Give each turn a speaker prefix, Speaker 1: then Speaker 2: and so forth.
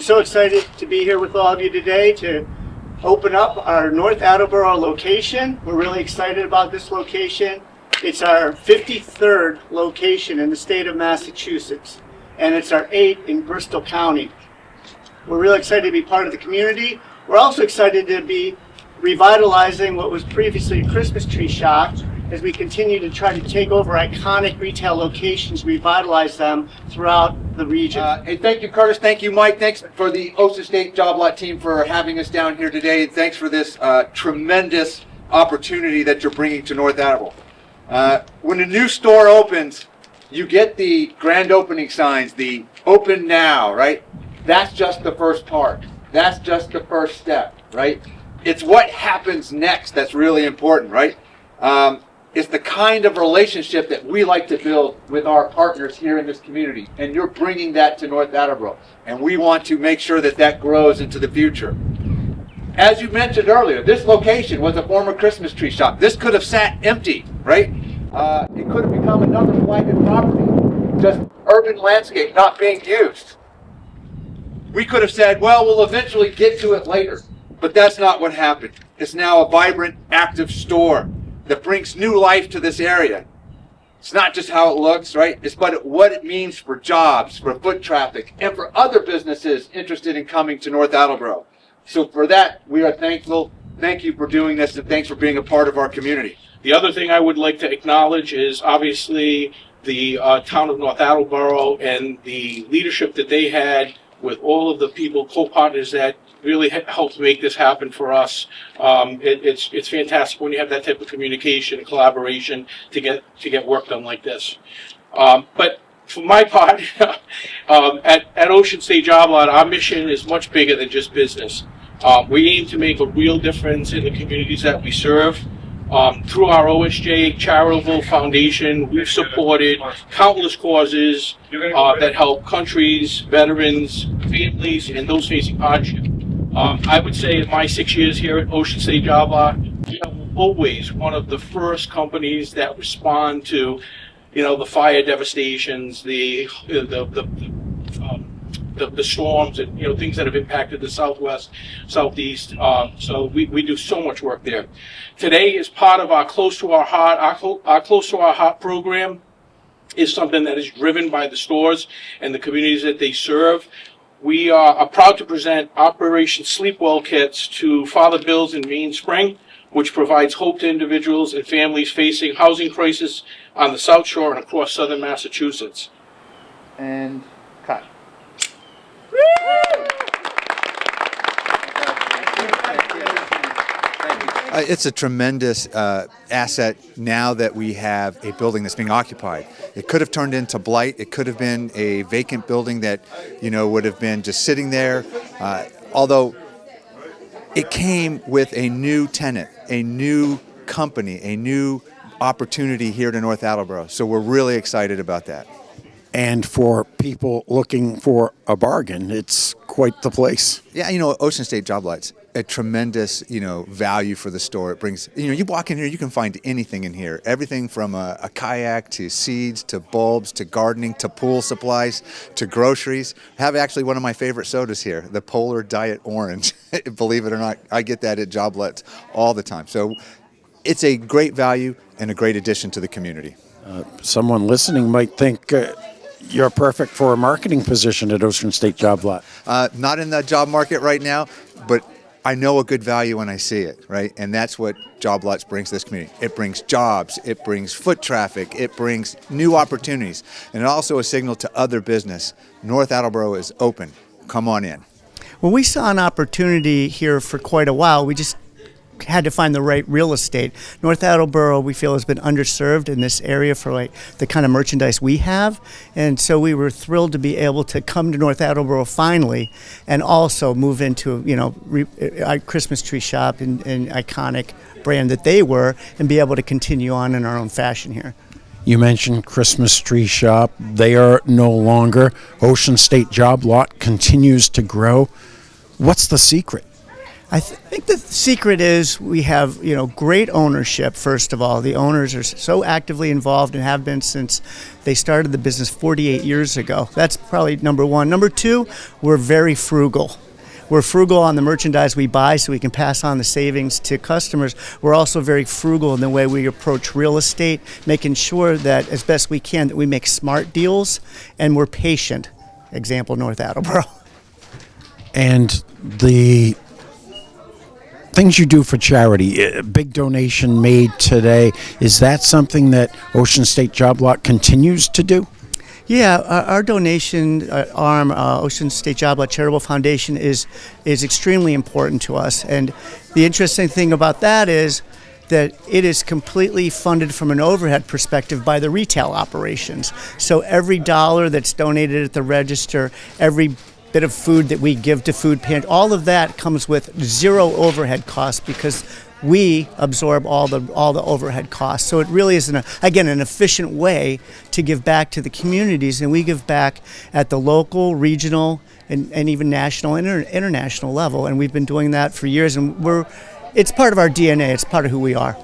Speaker 1: so excited to be here with all of you today to open up our North Attleboro location. We're really excited about this location. It's our 53rd location in the state of Massachusetts, and it's our 8th in Bristol County. We're really excited to be part of the community. We're also excited to be revitalizing what was previously a Christmas tree shop as we continue to try to take over iconic retail locations, revitalize them throughout the region.
Speaker 2: Hey, thank you, Curtis. Thank you, Mike. Thanks for the Ocean State Job Lot team for having us down here today. And thanks for this tremendous opportunity that you're bringing to North Attleboro. When a new store opens, you get the grand opening signs, the open now, right? That's just the first part. That's just the first step, right? It's what happens next that's really important, right? It's the kind of relationship that we like to build with our partners here in this community. And you're bringing that to North Attleboro. And we want to make sure that that grows into the future. As you mentioned earlier, this location was a former Christmas tree shop. This could have sat empty, right? It could have become another flagged property, just urban landscape not being used. We could have said, well, we'll eventually get to it later. But that's not what happened. It's now a vibrant, active store that brings new life to this area. It's not just how it looks, right? It's what it means for jobs, for foot traffic, and for other businesses interested in coming to North Attleboro. So for that, we are thankful. Thank you for doing this, and thanks for being a part of our community.
Speaker 3: The other thing I would like to acknowledge is obviously the town of North Attleboro and the leadership that they had with all of the people, co-partners that really helped make this happen for us. It's fantastic when you have that type of communication and collaboration to get work done like this. But for my part, at Ocean State Job Lot, our mission is much bigger than just business. We aim to make a real difference in the communities that we serve. Through our OSJ charitable foundation, we've supported countless causes that help countries, veterans, families, and those facing hardship. I would say in my 6 years here at Ocean State Job Lot, we're always one of the first companies that respond to, the fire devastations, the storms, and things that have impacted the Southwest, Southeast. So we do so much work there. Today is part of our Close to Our Heart. Our Close to Our Heart program is something that is driven by the stores and the communities that they serve. We are proud to present Operation Sleep Well kits to Father Bill's in Main Spring, which provides hope to individuals and families facing housing crisis on the South Shore and across southern Massachusetts.
Speaker 2: And cut.
Speaker 4: It's a tremendous asset now that we have a building that's being occupied. It could have turned into blight. It could have been a vacant building that, would have been just sitting there. Although it came with a new tenant, a new company, a new opportunity here to North Attleboro. So we're really excited about that.
Speaker 5: And for people looking for a bargain, it's quite the place.
Speaker 4: Yeah, Ocean State Job Lot's a tremendous, value for the store. It brings, you walk in here, you can find anything in here. Everything from a kayak to seeds to bulbs to gardening to pool supplies to groceries. I have actually one of my favorite sodas here, the Polar Diet Orange. Believe it or not, I get that at Job Lots all the time. So it's a great value and a great addition to the community.
Speaker 5: Someone listening might think you're perfect for a marketing position at Ocean State Job Lot.
Speaker 4: Not in the job market right now, but I know a good value when I see it, right? And that's what Job Lots brings to this community. It brings jobs, it brings foot traffic, it brings new opportunities, and also a signal to other business. North Attleboro is open. Come on in.
Speaker 1: Well, we saw an opportunity here for quite a while. We just had to find the right real estate. North Attleboro, we feel, has been underserved in this area for the kind of merchandise we have, and so we were thrilled to be able to come to North Attleboro finally, and also move into a Christmas tree shop and iconic brand that they were, and be able to continue on in our own fashion here.
Speaker 5: You mentioned Christmas tree shop. They are no longer. Ocean State Job Lot continues to grow. What's the secret?
Speaker 1: I think the secret is we have, great ownership, first of all. The owners are so actively involved and have been since they started the business 48 years ago. That's probably number one. Number two, we're very frugal. We're frugal on the merchandise we buy so we can pass on the savings to customers. We're also very frugal in the way we approach real estate, making sure that as best we can that we make smart deals, and we're patient. Example, North Attleboro.
Speaker 5: And the things you do for charity, a big donation made today, is that something that Ocean State Job Lot continues to do?
Speaker 1: Yeah, our donation arm, Ocean State Job Lot Charitable Foundation, is extremely important to us. And the interesting thing about that is that it is completely funded from an overhead perspective by the retail operations. So every dollar that's donated at the register, every bit of food that we give to food pantry, all of that comes with zero overhead costs because we absorb all the overhead costs. So it really is, an efficient way to give back to the communities, and we give back at the local, regional, and even national and international level. And we've been doing that for years, and it's part of our DNA. It's part of who we are.